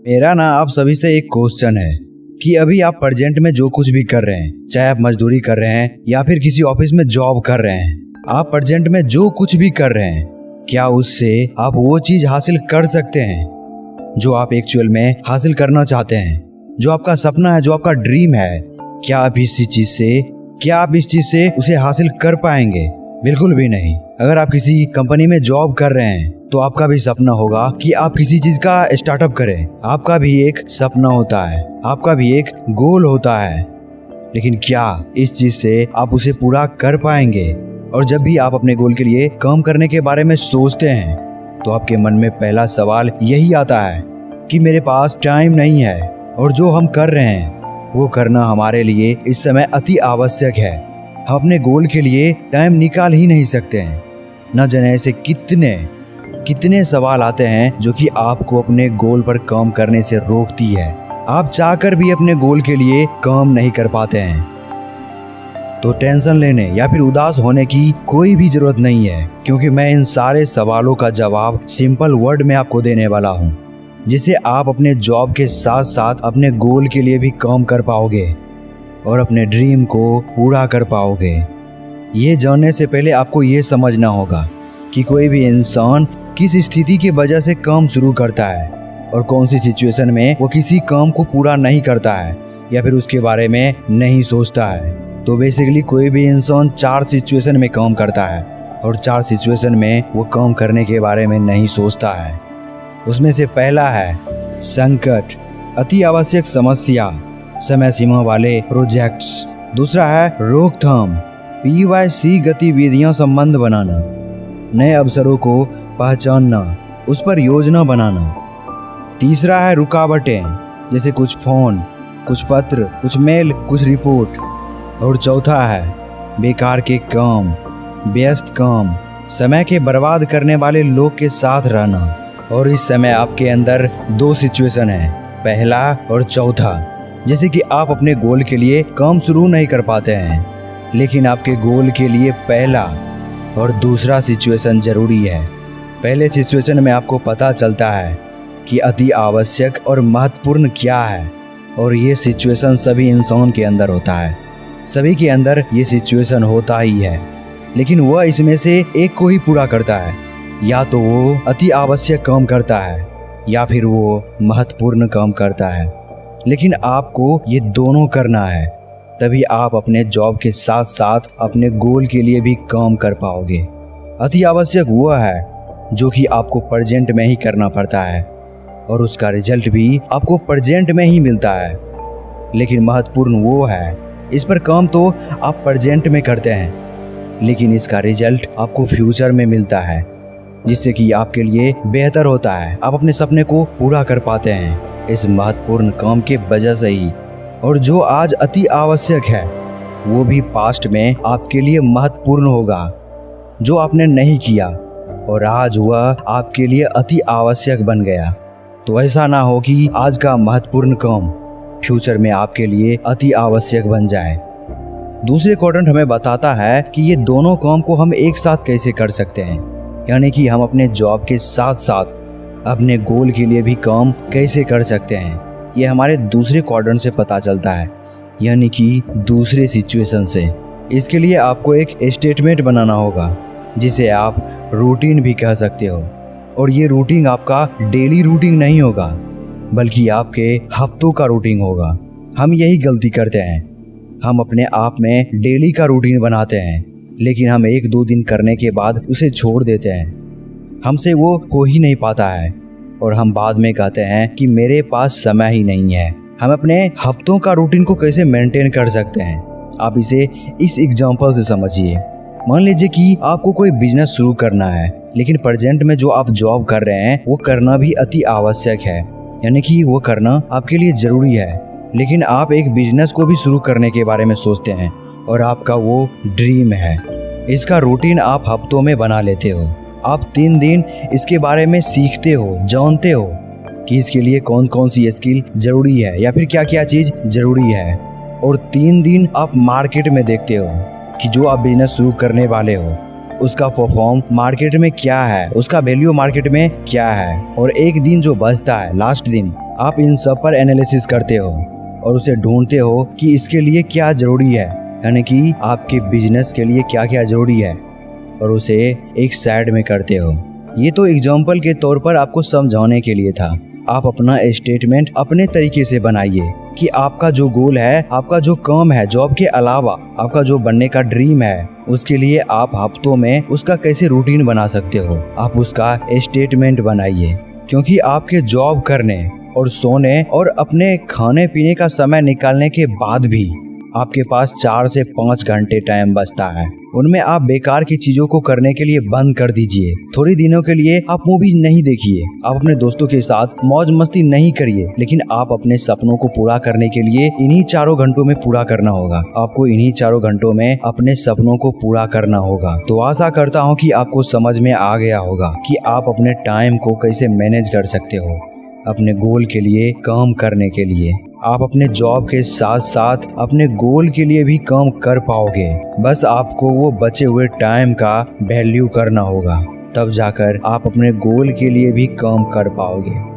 मेरा ना आप सभी से एक क्वेश्चन है कि अभी आप प्रेजेंट में जो कुछ भी कर रहे हैं, चाहे आप मजदूरी कर रहे हैं या फिर किसी ऑफिस में जॉब कर रहे हैं, आप प्रेजेंट में जो कुछ भी कर रहे हैं, क्या उससे आप वो चीज हासिल कर सकते हैं जो आप एक्चुअल में हासिल करना चाहते हैं, जो आपका सपना है, जो आपका ड्रीम है? क्या आप इस चीज से उसे हासिल कर पाएंगे? बिल्कुल भी नहीं। अगर आप किसी कंपनी में जॉब कर रहे हैं तो आपका भी सपना होगा कि आप किसी चीज का स्टार्टअप करें। आपका भी एक सपना होता है, आपका भी एक गोल होता है, लेकिन क्या इस चीज से आप उसे पूरा कर पाएंगे? और जब भी आप अपने गोल के लिए काम करने के बारे में सोचते हैं तो आपके मन में पहला सवाल यही आता है कि मेरे पास टाइम नहीं है, और जो हम कर रहे हैं वो करना हमारे लिए इस समय अति आवश्यक है। हम अपने गोल के लिए टाइम निकाल ही नहीं सकते हैं। न जाने ऐसे कितने सवाल आते हैं जो कि आपको अपने गोल पर काम करने से रोकती है। आप चाहकर भी अपने गोल के लिए काम नहीं कर पाते हैं। तो टेंशन लेने या फिर उदास होने की कोई भी जरूरत नहीं है, क्योंकि मैं इन सारे सवालों का जवाब सिंपल वर्ड में आपको देने वाला हूँ, जिससे आप अपने जॉब के साथ साथ अपने गोल के लिए भी काम कर पाओगे और अपने ड्रीम को पूरा कर पाओगे। ये जानने से पहले आपको ये समझना होगा कि कोई भी इंसान किस स्थिति की वजह से काम शुरू करता है और कौन सी सिचुएशन में वो किसी काम को पूरा नहीं करता है या फिर उसके बारे में नहीं सोचता है। तो बेसिकली कोई भी इंसान 4 सिचुएशन में काम करता है और 4 सिचुएशन में वो काम करने के बारे में नहीं सोचता है। उसमें से पहला है संकट, अति आवश्यक समस्या, समय सीमा वाले प्रोजेक्ट्स। दूसरा है रोकथाम, PYC गतिविधियां संबंध बनाना, नए अवसरों को पहचानना, उस पर योजना बनाना। तीसरा है रुकावटें, जैसे कुछ फोन, कुछ पत्र, कुछ मेल, कुछ रिपोर्ट। और चौथा है बेकार के काम, व्यस्त काम, समय के बर्बाद करने वाले लोग के साथ रहना। और इस समय आपके अंदर 2 सिचुएशन है, पहला और चौथा। जैसे कि आप अपने गोल के लिए काम शुरू नहीं कर पाते हैं, लेकिन आपके गोल के लिए पहला और दूसरा सिचुएशन जरूरी है। पहले सिचुएशन में आपको पता चलता है कि अति आवश्यक और महत्वपूर्ण क्या है, और ये सिचुएशन सभी इंसान के अंदर होता है। सभी के अंदर ये सिचुएशन होता ही है, लेकिन वह इसमें से एक को ही पूरा करता है। या तो वो अति आवश्यक काम करता है या फिर वो महत्वपूर्ण काम करता है, लेकिन आपको ये दोनों करना है, तभी आप अपने जॉब के साथ साथ अपने गोल के लिए भी काम कर पाओगे। अति आवश्यक वो है जो कि आपको प्रेजेंट में ही करना पड़ता है और उसका रिजल्ट भी आपको प्रेजेंट में ही मिलता है, लेकिन महत्वपूर्ण वो है, इस पर काम तो आप प्रेजेंट में करते हैं, लेकिन इसका रिजल्ट आपको फ्यूचर में मिलता है, जिससे कि आपके लिए बेहतर होता है। आप अपने सपने को पूरा कर पाते हैं इस महत्वपूर्ण काम के वजह से ही। और जो आज अति आवश्यक है वो भी पास्ट में आपके लिए महत्वपूर्ण होगा, जो आपने नहीं किया और आज वह आपके लिए अति आवश्यक बन गया। तो ऐसा ना हो कि आज का महत्वपूर्ण काम फ्यूचर में आपके लिए अति आवश्यक बन जाए। दूसरे क्वाड्रेंट हमें बताता है कि ये दोनों काम को हम एक साथ कैसे कर सकते हैं, यानी कि हम अपने जॉब के साथ साथ अपने गोल के लिए भी काम कैसे कर सकते हैं। ये हमारे दूसरे क्वाड्रेंट से पता चलता है, यानी कि दूसरे सिचुएशन से। इसके लिए आपको एक स्टेटमेंट बनाना होगा, जिसे आप रूटीन भी कह सकते हो। और ये रूटीन आपका डेली रूटीन नहीं होगा, बल्कि आपके हफ्तों का रूटीन होगा। हम यही गलती करते हैं, हम अपने आप में डेली का रूटीन बनाते हैं, लेकिन हम 1-2 दिन करने के बाद उसे छोड़ देते हैं। हमसे वो हो ही नहीं पाता है और हम बाद में कहते हैं कि मेरे पास समय ही नहीं है। हम अपने हफ्तों का रूटीन को कैसे मेंटेन कर सकते हैं, आप इसे इस एग्जांपल से समझिए। मान लीजिए कि आपको कोई बिजनेस शुरू करना है, लेकिन प्रेजेंट में जो आप जॉब कर रहे हैं वो करना भी अति आवश्यक है, यानी कि वो करना आपके लिए जरूरी है। लेकिन आप एक बिजनेस को भी शुरू करने के बारे में सोचते हैं और आपका वो ड्रीम है। इसका रूटीन आप हफ्तों में बना लेते हो। आप 3 दिन इसके बारे में सीखते हो, जानते हो कि इसके लिए कौन कौन सी स्किल जरूरी है या फिर क्या क्या चीज जरूरी है। और 3 दिन आप मार्केट में देखते हो कि जो आप बिजनेस शुरू करने वाले हो उसका परफॉर्म मार्केट में क्या है, उसका वैल्यू मार्केट में क्या है। और एक दिन जो बचता है, लास्ट दिन, आप इन सब पर एनालिसिस करते हो और उसे ढूंढते हो कि इसके लिए क्या जरूरी है, यानी कि आपके बिजनेस के लिए क्या क्या जरूरी है, और उसे एक साइड में करते हो। ये तो एग्जाम्पल के तौर पर आपको समझाने के लिए था। आप अपना स्टेटमेंट अपने तरीके से बनाइए कि आपका जो गोल है, आपका जो काम है, जॉब के अलावा आपका जो बनने का ड्रीम है, उसके लिए आप हफ्तों में उसका कैसे रूटीन बना सकते हो, आप उसका स्टेटमेंट बनाइए। क्योंकि आपके जॉब करने और सोने और अपने खाने पीने का समय निकालने के बाद भी आपके पास 4 से 5 घंटे टाइम बचता है। उनमें आप बेकार की चीजों को करने के लिए बंद कर दीजिए। थोड़ी दिनों के लिए आप मूवी नहीं देखिए, आप अपने दोस्तों के साथ मौज मस्ती नहीं करिए, लेकिन आप अपने सपनों को पूरा करने के लिए इन्हीं 4 घंटों में पूरा करना होगा। आपको इन्हीं 4 घंटों में अपने सपनों को पूरा करना होगा। तो आशा करता हूँ कि आपको समझ में आ गया होगा कि आप अपने टाइम को कैसे मैनेज कर सकते हो अपने गोल के लिए काम करने के लिए। आप अपने जॉब के साथ साथ अपने गोल के लिए भी काम कर पाओगे। बस आपको वो बचे हुए टाइम का वैल्यू करना होगा, तब जाकर आप अपने गोल के लिए भी काम कर पाओगे।